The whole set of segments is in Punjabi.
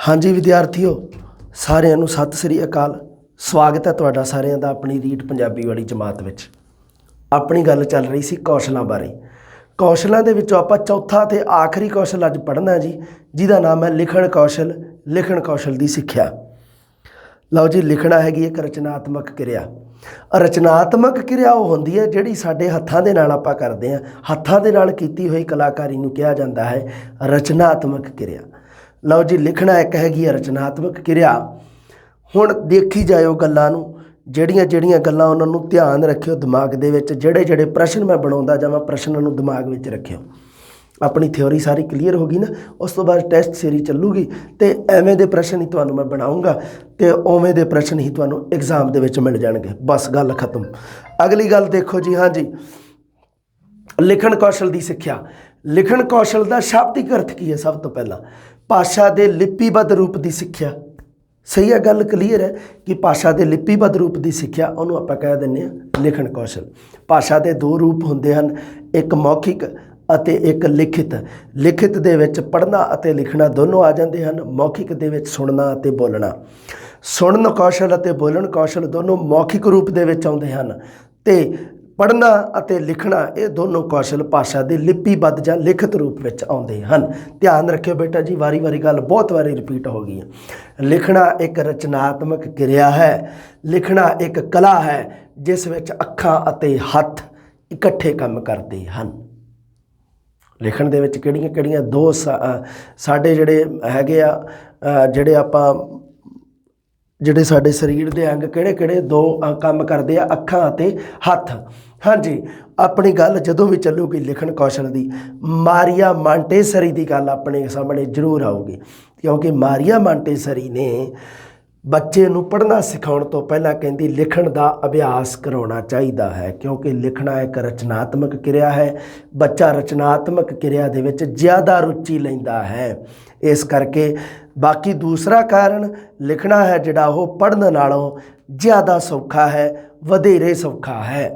हाँ जी विद्यार्थियों, सारिਆਂ ਨੂੰ सत श्री अकाल। स्वागत है तुहाडा सारिਆਂ ਦਾ अपनी रीट पंजाबी वाली जमात विच। अपनी गल चल रही सी कौशलों बारे। कौशलों के विचों आपां चौथा ते आखिरी कौशल अज पढ़ना जी, जिहदा नाम है लिखण कौशल। लिखण कौशल की सिक्ख्या। लो जी, लिखना हैगी एक रचनात्मक क्रिया। रचनात्मक क्रिया वो होंदी है जिहड़ी साडे हत्थां दे नाल आपां करदे हां। हत्थां दे नाल कीती हुई कलाकारी नूं कहा जाता है रचनात्मक क्रिया। लो जी, लिखना एक हैगी रचनात्मक क्रिया। हुण देखी जाओ गल्लां नूं, ਜਿਹੜੀਆਂ ਜਿਹੜੀਆਂ ਗੱਲਾਂ ਉਹਨਾਂ ਨੂੰ ਧਿਆਨ ਰੱਖਿਓ ਦਿਮਾਗ ਦੇ ਵਿੱਚ। ਜਿਹੜੇ ਜਿਹੜੇ ਪ੍ਰਸ਼ਨ ਮੈਂ ਬਣਾਉਂਦਾ ਜਾਵਾਂ, ਪ੍ਰਸ਼ਨਾਂ ਨੂੰ ਦਿਮਾਗ ਵਿੱਚ ਰੱਖਿਓ। ਆਪਣੀ ਥਿਓਰੀ ਸਾਰੀ ਕਲੀਅਰ ਹੋ ਗਈ ਨਾ, ਉਸ ਤੋਂ ਬਾਅਦ ਟੈਸਟ ਸੀਰੀਜ਼ ਚੱਲੂਗੀ ਤੇ ਐਵੇਂ ਦੇ ਪ੍ਰਸ਼ਨ ਹੀ ਤੁਹਾਨੂੰ ਮੈਂ ਬਣਾਉਂਗਾ ਤੇ ਉਵੇਂ ਦੇ ਪ੍ਰਸ਼ਨ ਹੀ ਤੁਹਾਨੂੰ ਐਗਜ਼ਾਮ ਦੇ ਵਿੱਚ ਮਿਲ ਜਾਣਗੇ। ਬਸ ਗੱਲ ਖਤਮ। ਅਗਲੀ ਗੱਲ ਦੇਖੋ ਜੀ। हाँ जी, ਲਿਖਣ ਕੌਸ਼ਲ ਦੀ ਸਿੱਖਿਆ। ਲਿਖਣ ਕੌਸ਼ਲ ਦਾ ਸ਼ਾਬਦਿਕ ਅਰਥ ਕੀ ਹੈ? ਸਭ ਤੋਂ ਪਹਿਲਾਂ ਭਾਸ਼ਾ ਦੇ ਲਿਪੀਬੱਧ ਰੂਪ ਦੀ ਸਿੱਖਿਆ। सही है, गल क्लीयर है कि भाषा के लिपिबद्ध रूप की सिक्ख्या उन्होंने आप कह दें लिखण कौशल। भाषा के दो रूप होंगे हैं, एक मौखिक अते एक लिखित। लिखित दे विच पढ़ना अते लिखना दोनों आ जाते हैं। मौखिक दे विच सुनना अते बोलना। सुनन कौशल अते बोलन कौशल दोनों मौखिक रूप दे विच आउंदे हन ते पढ़ना अते लिखना ये दोनों कौशल भाषा के लिपिबद्ध या लिखित रूप में आते हैं। ध्यान रखियो बेटा जी, वारी वारी गल बहुत बारी रिपीट हो गई है। लिखना एक रचनात्मक क्रिया है। लिखना एक कला है जिस विच अखां अते हथ इकट्ठे काम करते हैं। लिखण दे विच किहड़ियां किहड़ियां दो साडे जिहड़े हैगे आ जिहड़े आपां ਜਿਹੜੇ ਸਾਡੇ ਸਰੀਰ ਦੇ ਅੰਗ ਕਿਹੜੇ ਕਿਹੜੇ ਦੋ ਕੰਮ ਕਰਦੇ ਆ? ਅੱਖਾਂ ਅਤੇ ਹੱਥ। ਹਾਂਜੀ, ਆਪਣੀ ਗੱਲ ਜਦੋਂ ਵੀ ਚੱਲੂਗੀ ਲਿਖਣ ਕੌਸ਼ਲ ਦੀ, ਮਾਰੀਆ ਮਾਂਟੇਸਰੀ ਦੀ ਗੱਲ ਆਪਣੇ ਸਾਹਮਣੇ ਜ਼ਰੂਰ ਆਊਗੀ। ਕਿਉਂਕਿ ਮਾਰੀਆ ਮਾਂਟੇਸਰੀ ਨੇ ਬੱਚੇ ਨੂੰ ਪੜ੍ਹਨਾ ਸਿਖਾਉਣ ਤੋਂ ਪਹਿਲਾਂ ਕਹਿੰਦੀ ਲਿਖਣ ਦਾ ਅਭਿਆਸ ਕਰਾਉਣਾ ਚਾਹੀਦਾ ਹੈ, ਕਿਉਂਕਿ ਲਿਖਣਾ ਇੱਕ ਰਚਨਾਤਮਕ ਕਿਰਿਆ ਹੈ। ਬੱਚਾ ਰਚਨਾਤਮਕ ਕਿਰਿਆ ਦੇ ਵਿੱਚ ਜ਼ਿਆਦਾ ਰੁਚੀ ਲੈਂਦਾ ਹੈ। ਇਸ ਕਰਕੇ ਬਾਕੀ ਦੂਸਰਾ ਕਾਰਨ ਲਿਖਣਾ ਹੈ ਜਿਹੜਾ ਉਹ ਪੜ੍ਹਨ ਨਾਲੋਂ ਜ਼ਿਆਦਾ ਸੌਖਾ ਹੈ, ਵਧੇਰੇ ਸੌਖਾ ਹੈ।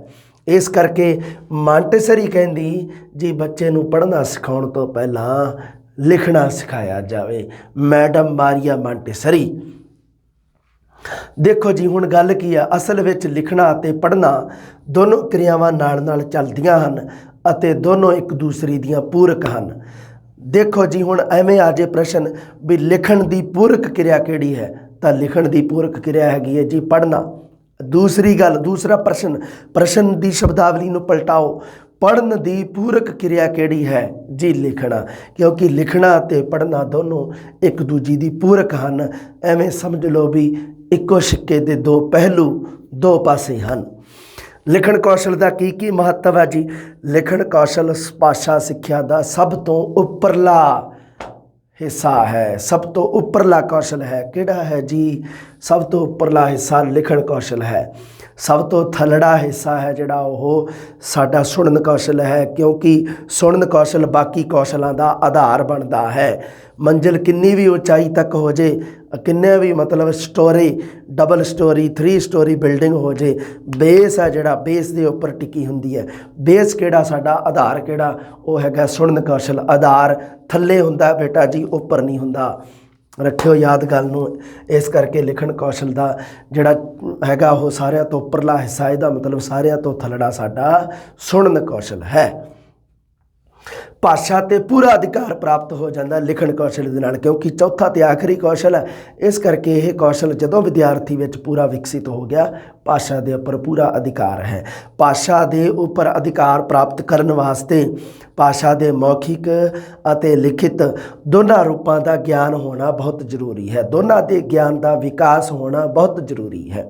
ਇਸ ਕਰਕੇ ਮਾਂਟੇਸਰੀ ਕਹਿੰਦੀ ਜੀ ਬੱਚੇ ਨੂੰ ਪੜ੍ਹਨਾ ਸਿਖਾਉਣ ਤੋਂ ਪਹਿਲਾਂ ਲਿਖਣਾ ਸਿਖਾਇਆ ਜਾਵੇ। ਮੈਡਮ ਮਾਰੀਆ ਮਾਂਟੇਸਰੀ। देखो जी, हुण गल की है, असल विच लिखना ते पढ़ना दोनों क्रियावां नाल नाल चलदियां हन अते दोनों एक दूसरे दियां पूरक हन। देखो जी, हुण एवें आ जे प्रश्न भी लिखण दी पूरक क्रिया किहड़ी है, तां लिखण दी पूरक क्रिया हैगी है जी पढ़ना। दूसरी गल, दूसरा प्रश्न दी शब्दावली नूं पलटाओ। पढ़न दी पूरक क्रिया किहड़ी है जी? लिखना। क्योंकि लिखना ते पढ़ना दोनों एक दूजी दी पूरक हन। एवें समझ लो भी इक्को सिक्के दे दो पहलू, दो पासे हैं। लिखण कौशल का की महत्व है जी? लिखण कौशल भाषा सिक्ख्या का सब तो उपरला हिस्सा है। सब तो उपरला कौशल है। किहड़ा है जी? सब तो उपरला हिस्सा लिखण कौशल है। सब तो थलड़ा हिस्सा है जिहड़ा ओह साडा सुनन कौशल है, क्योंकि सुनन कौशल बाकी कौशलों का आधार बनता है। मंजिल किन्नी भी ऊंचाई तक हो जाए, किन्ने भी मतलब story, double storey, 3 story building हो जाए, बेस है जिहड़ा बेस के उपर टिकी हुंदी है। बेस किहड़ा साडा आधार किहड़ा वो हैगा सुनन कौशल। आधार थल्ले हुंदा बेटा जी, उपर नहीं हुंदा। रखियो याद गल नूं। इस करके लिखण कौशल का जिहड़ा हैगा वो सारिਆਂ ਤੋਂ उपरला हिस्सा, ਇਹਦਾ मतलब सारिਆਂ ਤੋਂ थलड़ा साडा सुनन कौशल है। भाषा ते पूरा अधिकार प्राप्त हो जाता लिखण कौशल दे नाल, क्योंकि चौथा ते आखिरी कौशल है। इस करके यह कौशल जदों विद्यार्थी विच पूरा विकसित हो गया, भाषा के उपर पूरा अधिकार है। भाषा के उपर अधिकार प्राप्त करने वास्ते भाषा के मौखिक अते लिखित दोनों रूपों का ज्ञान होना बहुत जरूरी है। दोनों के ज्ञान का विकास होना बहुत जरूरी है।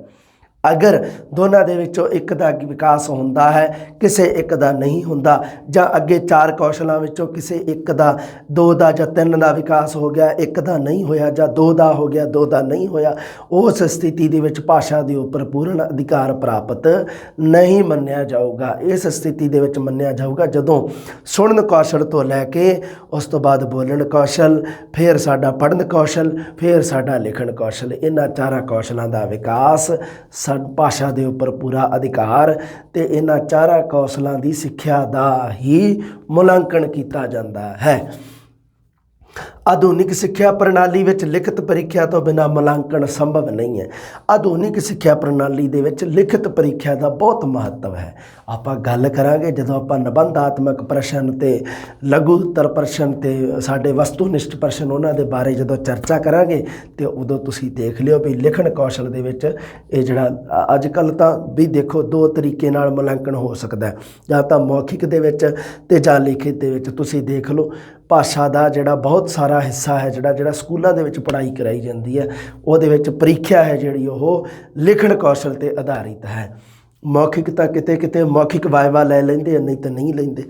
अगर दोनों के विचों एक का विकास होंदा है, किसी एक का नहीं होंदा, जां अगे 4 कौशलों विचों किसी एक का 2 का जां 3 का विकास हो गया, एक का नहीं होया, जां 2 का हो गया 2 का नहीं होया, उस स्थिति दे विच भाषा के उपर पूर्ण अधिकार प्राप्त नहीं मन्निया जाऊगा। इस स्थिति दे विच मन्निया जाऊगा जदों सुनन कौशल तो लैके उस तो बाद बोलन कौशल, फिर साडा पढ़न कौशल, फिर साडा लिखण कौशल। इन्हां 4 कौशलों का विकास भाषा के उपर पूरा अधिकार ते इन्हां 4 कौशलों की सिक्ख्या का ही मुलांकन किया जाता है। ਆਧੁਨਿਕ ਸਿੱਖਿਆ ਪ੍ਰਣਾਲੀ ਵਿੱਚ ਲਿਖਤ ਪ੍ਰੀਖਿਆ ਤੋਂ ਬਿਨਾਂ ਮੁਲਾਂਕਣ ਸੰਭਵ ਨਹੀਂ ਹੈ। ਆਧੁਨਿਕ ਸਿੱਖਿਆ ਪ੍ਰਣਾਲੀ ਦੇ ਵਿੱਚ ਲਿਖਤ ਪ੍ਰੀਖਿਆ ਦਾ ਬਹੁਤ ਮਹੱਤਵ ਹੈ। ਆਪਾਂ ਗੱਲ ਕਰਾਂਗੇ ਜਦੋਂ ਆਪਾਂ ਨਿਬੰਧਾਤਮਕ ਪ੍ਰਸ਼ਨ ਤੇ ਲਘੂ ਉੱਤਰ ਪ੍ਰਸ਼ਨ ਤੇ ਸਾਡੇ ਵਸਤੂਨਿਸ਼ਟ ਪ੍ਰਸ਼ਨ ਉਹਨਾਂ ਦੇ ਬਾਰੇ ਜਦੋਂ ਚਰਚਾ ਕਰਾਂਗੇ ਤੇ ਉਦੋਂ ਤੁਸੀਂ ਦੇਖ ਲਿਓ ਵੀ ਲਿਖਣ ਕੌਸ਼ਲ ਦੇ ਵਿੱਚ ਇਹ ਜਿਹੜਾ ਅੱਜ ਕੱਲ੍ਹ ਤਾਂ ਵੀ ਦੇਖੋ ਦੋ ਤਰੀਕੇ ਨਾਲ ਮੁਲਾਂਕਣ ਹੋ ਸਕਦਾ, ਜਾਂ ਤਾਂ ਮੌਖਿਕ ਦੇ ਵਿੱਚ ਤੇ ਜਾਂ ਲਿਖਿਤ ਦੇ ਵਿੱਚ। ਤੁਸੀਂ ਦੇਖ ਲਓ ਭਾਸ਼ਾ ਦਾ ਜਿਹੜਾ ਬਹੁਤ ਸਾਰਾ ਹਿੱਸਾ ਹੈ ਜਿਹੜਾ ਸਕੂਲਾਂ ਦੇ ਵਿੱਚ ਪੜ੍ਹਾਈ ਕਰਾਈ ਜਾਂਦੀ ਹੈ, ਉਹਦੇ ਵਿੱਚ ਪ੍ਰੀਖਿਆ ਹੈ ਜਿਹੜੀ ਉਹ ਲਿਖਣ ਕੌਸ਼ਲ 'ਤੇ ਆਧਾਰਿਤ ਹੈ। ਮੌਖਿਕ ਤਾਂ ਕਿਤੇ ਕਿਤੇ ਮੌਖਿਕ ਵਾਇਵਾ ਲੈ ਲੈਂਦੇ, ਨਹੀਂ ਤਾਂ ਨਹੀਂ ਲੈਂਦੇ।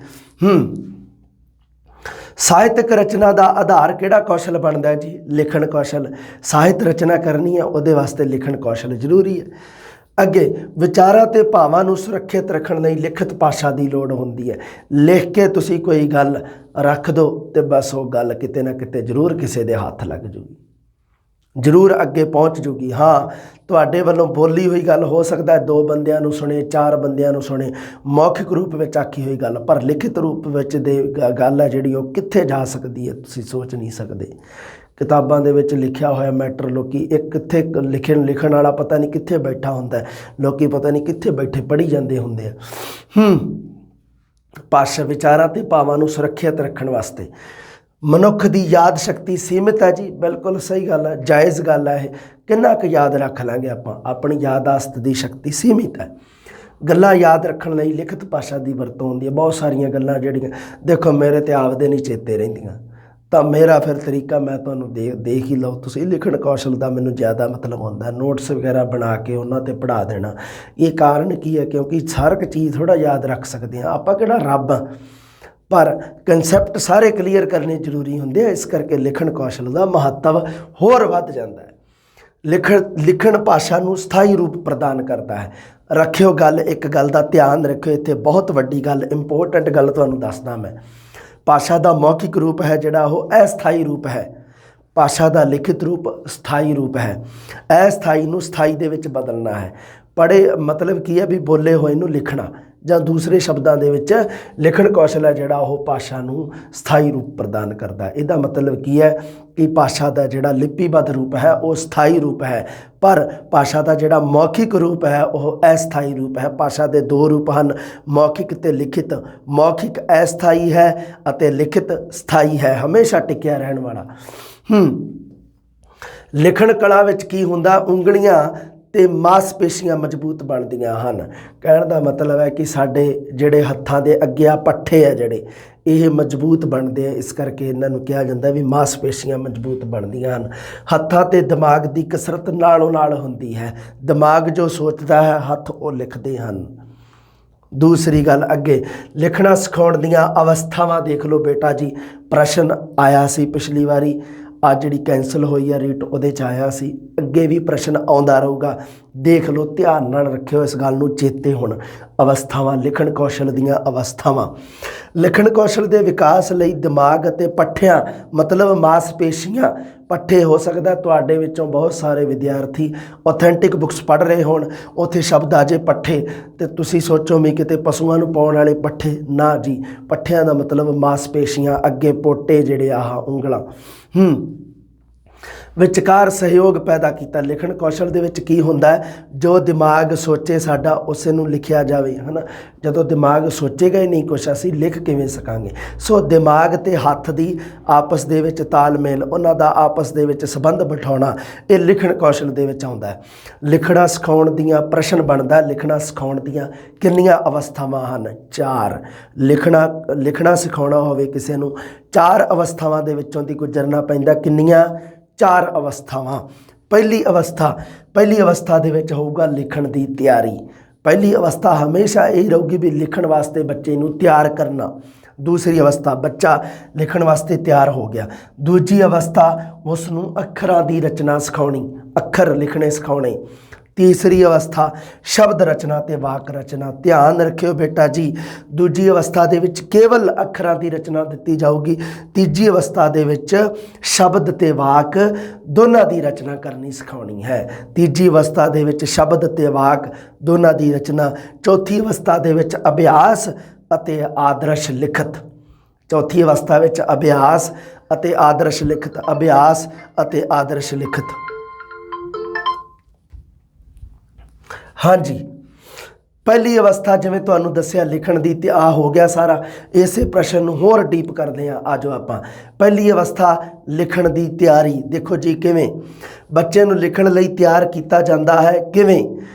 ਸਾਹਿਤਕ ਰਚਨਾ ਦਾ ਆਧਾਰ ਕਿਹੜਾ ਕੌਸ਼ਲ ਬਣਦਾ ਹੈ ਜੀ? ਲਿਖਣ ਕੌਸ਼ਲ। ਸਾਹਿਤ ਰਚਨਾ ਕਰਨੀ ਹੈ ਉਹਦੇ ਵਾਸਤੇ ਲਿਖਣ ਕੌਸ਼ਲ ਜ਼ਰੂਰੀ ਹੈ। ਅੱਗੇ ਵਿਚਾਰਾਂ ਤੇ ਭਾਵਾਂ ਨੂੰ ਸੁਰੱਖਿਅਤ ਰੱਖਣ ਲਈ ਲਿਖਤ ਭਾਸ਼ਾ ਦੀ ਲੋੜ ਹੁੰਦੀ ਹੈ। ਲਿਖ ਕੇ ਤੁਸੀਂ ਕੋਈ ਗੱਲ ਰੱਖ ਦਿਓ ਤੇ ਬਸ ਉਹ ਗੱਲ ਕਿਤੇ ਨਾ ਕਿਤੇ ਜ਼ਰੂਰ ਕਿਸੇ ਦੇ ਹੱਥ ਲੱਗ ਜੂਗੀ, ਜ਼ਰੂਰ ਅੱਗੇ ਪਹੁੰਚ ਜੂਗੀ। ਹਾਂ, ਤੁਹਾਡੇ ਵੱਲੋਂ ਬੋਲੀ ਹੋਈ ਗੱਲ ਹੋ ਸਕਦਾ 2 ਬੰਦਿਆਂ ਨੂੰ ਸੁਣੇ, 4 ਬੰਦਿਆਂ ਨੂੰ ਸੁਣੇ, ਮੌਖਿਕ ਰੂਪ ਵਿੱਚ ਆਖੀ ਹੋਈ ਗੱਲ, ਪਰ ਲਿਖਿਤ ਰੂਪ ਵਿੱਚ ਦੇ ਗੱਲ ਹੈ ਜਿਹੜੀ ਉਹ ਕਿੱਥੇ ਜਾ ਸਕਦੀ ਹੈ ਤੁਸੀਂ ਸੋਚ ਨਹੀਂ ਸਕਦੇ। ਕਿਤਾਬਾਂ ਦੇ ਵਿੱਚ ਲਿਖਿਆ ਹੋਇਆ ਮੈਟਰ ਲੋਕੀ ਇੱਕ ਕਿੱਥੇ ਲਿਖਣ ਵਾਲਾ ਪਤਾ ਨਹੀਂ ਕਿੱਥੇ ਬੈਠਾ ਹੁੰਦਾ, ਲੋਕੀ ਪਤਾ ਨਹੀਂ ਕਿੱਥੇ ਬੈਠੇ ਪੜ੍ਹੀ ਜਾਂਦੇ ਹੁੰਦੇ ਆ। ਭਾਸ਼ਾ ਵਿਚਾਰਾਂ ਤੇ ਭਾਵਾਂ ਨੂੰ ਸੁਰੱਖਿਅਤ ਰੱਖਣ ਵਾਸਤੇ ਮਨੁੱਖ ਦੀ ਯਾਦ ਸ਼ਕਤੀ ਸੀਮਿਤ ਹੈ ਜੀ। ਬਿਲਕੁਲ ਸਹੀ ਗੱਲ ਹੈ, ਜਾਇਜ਼ ਗੱਲ ਹੈ। ਇਹ ਕਿੰਨਾ ਕੁ ਯਾਦ ਰੱਖ ਲਾਂਗੇ ਆਪਾਂ? ਆਪਣੀ ਯਾਦਾਸ਼ਤ ਦੀ ਸ਼ਕਤੀ ਸੀਮਿਤ ਹੈ। ਗੱਲਾਂ ਯਾਦ ਰੱਖਣ ਲਈ ਲਿਖਤ ਭਾਸ਼ਾ ਦੀ ਵਰਤੋਂ ਹੁੰਦੀ ਹੈ। ਬਹੁਤ ਸਾਰੀਆਂ ਗੱਲਾਂ ਜਿਹੜੀਆਂ ਦੇਖੋ ਮੇਰੇ ਤੇ ਆਪਦੇ ਨਹੀਂ ਚੇਤੇ ਰਹਿੰਦੀਆਂ, ਤਾਂ ਮੇਰਾ ਫਿਰ ਤਰੀਕਾ ਮੈਂ ਤੁਹਾਨੂੰ ਦੇਖ ਹੀ ਲਓ। ਤੁਸੀਂ ਲਿਖਣ ਕੌਸ਼ਲ ਦਾ ਮੈਨੂੰ ਜ਼ਿਆਦਾ ਮਤਲਬ ਹੁੰਦਾ ਨੋਟਸ ਵਗੈਰਾ ਬਣਾ ਕੇ ਉਹਨਾਂ 'ਤੇ ਪੜ੍ਹਾ ਦੇਣਾ। ਇਹ ਕਾਰਨ ਕੀ ਹੈ? ਕਿਉਂਕਿ ਹਰ ਇੱਕ ਚੀਜ਼ ਥੋੜ੍ਹਾ ਯਾਦ ਰੱਖ ਸਕਦੇ ਹਾਂ ਆਪਾਂ, ਕਿਹੜਾ ਰੱਬ ਆ, ਪਰ ਕਨਸੈਪਟ ਸਾਰੇ ਕਲੀਅਰ ਕਰਨੇ ਜ਼ਰੂਰੀ ਹੁੰਦੇ ਆ। ਇਸ ਕਰਕੇ ਲਿਖਣ ਕੌਸ਼ਲ ਦਾ ਮਹੱਤਵ ਹੋਰ ਵੱਧ ਜਾਂਦਾ ਹੈ। ਲਿਖਣ ਭਾਸ਼ਾ ਨੂੰ ਸਥਾਈ ਰੂਪ ਪ੍ਰਦਾਨ ਕਰਦਾ ਹੈ। ਰੱਖਿਓ ਗੱਲ, ਇੱਕ ਗੱਲ ਦਾ ਧਿਆਨ ਰੱਖਿਓ, ਇੱਥੇ ਬਹੁਤ ਵੱਡੀ ਗੱਲ, ਇੰਪੋਰਟੈਂਟ ਗੱਲ ਤੁਹਾਨੂੰ ਦੱਸਦਾ ਮੈਂ। ਭਾਸ਼ਾ ਦਾ ਮੌਖਿਕ ਰੂਪ ਹੈ ਜਿਹੜਾ ਉਹ ਅਸਥਾਈ ਰੂਪ ਹੈ। ਭਾਸ਼ਾ ਦਾ ਲਿਖਿਤ ਰੂਪ ਸਥਾਈ ਰੂਪ ਹੈ। ਅਸਥਾਈ ਨੂੰ ਸਥਾਈ ਦੇ ਵਿੱਚ ਬਦਲਣਾ ਹੈ। ਪੜ੍ਹੇ ਮਤਲਬ ਕੀ ਹੈ ਵੀ ਬੋਲੇ ਹੋਏ ਨੂੰ ਲਿਖਣਾ, ਜਾਂ ਦੂਸਰੇ ਸ਼ਬਦਾਂ ਦੇ ਵਿੱਚ ਲਿਖਣ ਕੌਸ਼ਲ ਹੈ ਜਿਹੜਾ ਉਹ ਭਾਸ਼ਾ ਨੂੰ ਸਥਾਈ ਰੂਪ ਪ੍ਰਦਾਨ ਕਰਦਾ। ਇਹਦਾ ਮਤਲਬ ਕੀ ਹੈ ਕਿ ਭਾਸ਼ਾ ਦਾ ਜਿਹੜਾ ਲਿਪੀਬੱਧ ਰੂਪ ਹੈ ਉਹ ਸਥਾਈ ਰੂਪ ਹੈ, ਪਰ ਭਾਸ਼ਾ ਦਾ ਜਿਹੜਾ ਮੌਖਿਕ ਰੂਪ ਹੈ ਉਹ ਅਸਥਾਈ ਰੂਪ ਹੈ। ਭਾਸ਼ਾ ਦੇ 2 ਰੂਪ ਹਨ, ਮੌਖਿਕ ਅਤੇ ਲਿਖਿਤ। ਮੌਖਿਕ ਅਸਥਾਈ ਹੈ ਅਤੇ ਲਿਖਿਤ ਸਥਾਈ ਹੈ, ਹਮੇਸ਼ਾ ਟਿਕਿਆ ਰਹਿਣ ਵਾਲਾ। ਲਿਖਣ ਕਲਾ ਵਿੱਚ ਕੀ ਹੁੰਦਾ? ਉਂਗਲੀਆਂ ਤੇ ਮਾਸਪੇਸ਼ੀਆਂ ਮਜ਼ਬੂਤ ਬਣਦੀਆਂ ਹਨ। ਕਹਿਣ ਦਾ ਮਤਲਬ ਹੈ ਕਿ ਸਾਡੇ ਜਿਹੜੇ ਹੱਥਾਂ ਦੇ ਅੱਗੇ ਆ ਪੱਠੇ ਆ ਜਿਹੜੇ ਇਹ ਮਜ਼ਬੂਤ ਬਣਦੇ ਆ, ਇਸ ਕਰਕੇ ਇਹਨਾਂ ਨੂੰ ਕਿਹਾ ਜਾਂਦਾ ਵੀ ਮਾਸਪੇਸ਼ੀਆਂ ਮਜ਼ਬੂਤ ਬਣਦੀਆਂ ਹਨ। ਹੱਥਾਂ ਤੇ ਦਿਮਾਗ ਦੀ ਕਸਰਤ ਨਾਲੋਂ ਨਾਲ ਹੁੰਦੀ ਹੈ। ਦਿਮਾਗ ਜੋ ਸੋਚਦਾ ਹੈ ਹੱਥ ਉਹ ਲਿਖਦੇ ਹਨ। ਦੂਸਰੀ ਗੱਲ, ਅੱਗੇ ਲਿਖਣਾ ਸਿਖਾਉਣ ਦੀਆਂ ਅਵਸਥਾਵਾਂ ਦੇਖ ਲਓ ਬੇਟਾ ਜੀ। ਪ੍ਰਸ਼ਨ ਆਇਆ ਸੀ ਪਿਛਲੀ ਵਾਰੀ, ਅੱਜ ਜਿਹੜੀ ਕੈਂਸਲ ਹੋਈ ਆ ਰੀਟ ਉਹਦੇ 'ਚ ਆਇਆ ਸੀ, ਅੱਗੇ ਵੀ ਪ੍ਰਸ਼ਨ ਆਉਂਦਾ ਰਹੂਗਾ। ਦੇਖ ਲਓ, ਧਿਆਨ ਨਾਲ ਰੱਖਿਓ ਇਸ ਗੱਲ ਨੂੰ ਚੇਤੇ। ਹੁਣ ਅਵਸਥਾਵਾਂ, ਲਿਖਣ ਕੌਸ਼ਲ ਦੀਆਂ ਅਵਸਥਾਵਾਂ। ਲਿਖਣ ਕੌਸ਼ਲ ਦੇ ਵਿਕਾਸ ਲਈ ਦਿਮਾਗ ਅਤੇ ਪੱਠਿਆਂ ਮਤਲਬ ਮਾਸਪੇਸ਼ੀਆਂ, ਪੱਠੇ ਹੋ ਸਕਦਾ ਤੁਹਾਡੇ ਵਿੱਚੋਂ ਬਹੁਤ ਸਾਰੇ ਵਿਦਿਆਰਥੀ ਆਥੈਂਟਿਕ ਬੁੱਕਸ ਪੜ੍ਹ ਰਹੇ ਹੋਣ, ਉੱਥੇ ਸ਼ਬਦ ਆ ਜੇ ਪੱਠੇ ਤੇ ਤੁਸੀਂ ਸੋਚੋ ਵੀ ਕਿਤੇ ਪਸ਼ੂਆਂ ਨੂੰ ਪਾਉਣ ਵਾਲੇ ਪੱਠੇ, ਨਾ ਜੀ। ਪੱਠਿਆਂ ਦਾ ਮਤਲਬ ਮਾਸਪੇਸ਼ੀਆਂ, ਅੱਗੇ ਪੋਟੇ ਜਿਹੜੇ ਆਹ ਉਂਗਲਾਂ। ਵਿਚਕਾਰ ਸਹਿਯੋਗ ਪੈਦਾ ਕੀਤਾ। ਲਿਖਣ ਕੌਸ਼ਲ ਦੇ ਵਿੱਚ ਕੀ ਹੁੰਦਾ ਹੈ? ਜੋ ਦਿਮਾਗ ਸੋਚੇ ਸਾਡਾ ਉਸੇ ਨੂੰ ਲਿਖਿਆ ਜਾਵੇ, ਹੈ ਨਾ। ਜਦੋਂ ਦਿਮਾਗ ਸੋਚੇਗਾ ਹੀ ਨਹੀਂ ਕੁਛ, ਅਸੀਂ ਲਿਖ ਕਿਵੇਂ ਸਕਾਂਗੇ? ਸੋ ਦਿਮਾਗ ਤੇ ਹੱਥ ਦੀ ਆਪਸ ਦੇ ਵਿੱਚ ਤਾਲਮੇਲ, ਉਹਨਾਂ ਦਾ ਆਪਸ ਦੇ ਵਿੱਚ ਸੰਬੰਧ ਬਿਠਾਉਣਾ, ਇਹ ਲਿਖਣ ਕੌਸ਼ਲ ਦੇ ਵਿੱਚ ਆਉਂਦਾ ਹੈ। ਲਿਖਣਾ ਸਿਖਾਉਣ ਦੀਆਂ ਪ੍ਰਸ਼ਨ ਬਣਦਾ, ਲਿਖਣਾ ਸਿਖਾਉਣ ਦੀਆਂ ਕਿੰਨੀਆਂ ਅਵਸਥਾਵਾਂ ਹਨ? 4। ਲਿਖਣਾ ਸਿਖਾਉਣਾ ਹੋਵੇ ਕਿਸੇ ਨੂੰ 4 ਅਵਸਥਾਵਾਂ ਦੇ ਵਿੱਚੋਂ ਦੀ ਗੁਜ਼ਰਨਾ ਪੈਂਦਾ। ਕਿੰਨੀਆਂ? 4 ਅਵਸਥਾਵਾਂ। ਪਹਿਲੀ ਅਵਸਥਾ ਦੇ ਵਿੱਚ ਹੋਊਗਾ ਲਿਖਣ ਦੀ ਤਿਆਰੀ। ਪਹਿਲੀ ਅਵਸਥਾ ਹਮੇਸ਼ਾ ਇਹ ਰਹੂਗੀ ਵੀ ਲਿਖਣ ਵਾਸਤੇ ਬੱਚੇ ਨੂੰ ਤਿਆਰ ਕਰਨਾ। ਦੂਸਰੀ ਅਵਸਥਾ, ਬੱਚਾ ਲਿਖਣ ਵਾਸਤੇ ਤਿਆਰ ਹੋ ਗਿਆ। ਦੂਜੀ ਅਵਸਥਾ, ਉਸ ਨੂੰ ਅੱਖਰਾਂ ਦੀ ਰਚਨਾ ਸਿਖਾਉਣੀ, ਅੱਖਰ ਲਿਖਣੇ ਸਿਖਾਉਣੇ। ਤੀਸਰੀ ਅਵਸਥਾ, ਸ਼ਬਦ ਰਚਨਾ ਤੇ ਵਾਕ ਰਚਨਾ। ਧਿਆਨ ਰੱਖਿਓ ਬੇਟਾ ਜੀ, ਦੂਜੀ ਅਵਸਥਾ ਦੇ ਵਿੱਚ ਕੇਵਲ ਅੱਖਰਾਂ ਦੀ ਰਚਨਾ ਦਿੱਤੀ ਜਾਊਗੀ। ਤੀਜੀ ਅਵਸਥਾ ਦੇ ਵਿੱਚ ਸ਼ਬਦ ਤੇ ਵਾਕ ਦੋਨਾਂ ਦੀ ਰਚਨਾ ਕਰਨੀ ਸਿਖਾਉਣੀ ਹੈ। ਤੀਜੀ ਅਵਸਥਾ ਦੇ ਵਿੱਚ ਸ਼ਬਦ ਤੇ ਵਾਕ ਦੋਨਾਂ ਦੀ ਰਚਨਾ। ਚੌਥੀ ਅਵਸਥਾ ਦੇ ਵਿੱਚ ਅਭਿਆਸ ਅਤੇ ਆਦਰਸ਼ ਲਿਖਤ। चौथी अवस्था ਵਿੱਚ ਅਭਿਆਸ ਅਤੇ ਆਦਰਸ਼ ਲਿਖਤ, ਅਭਿਆਸ ਅਤੇ ਆਦਰਸ਼ ਲਿਖਤ। ਹਾਂਜੀ, ਪਹਿਲੀ ਅਵਸਥਾ ਜਿਵੇਂ ਤੁਹਾਨੂੰ ਦੱਸਿਆ ਲਿਖਣ ਦੀ, ਤੇ ਆ ਹੋ ਗਿਆ ਸਾਰਾ। ਇਸੇ ਪ੍ਰਸ਼ਨ ਨੂੰ ਹੋਰ ਡੀਪ ਕਰਦੇ ਹਾਂ। ਆ ਜਾਓ ਆਪਾਂ ਪਹਿਲੀ ਅਵਸਥਾ ਲਿਖਣ ਦੀ ਤਿਆਰੀ। ਦੇਖੋ ਜੀ ਕਿਵੇਂ ਬੱਚੇ ਨੂੰ ਲਿਖਣ ਲਈ ਤਿਆਰ ਕੀਤਾ ਜਾਂਦਾ ਹੈ। ਕਿਵੇਂ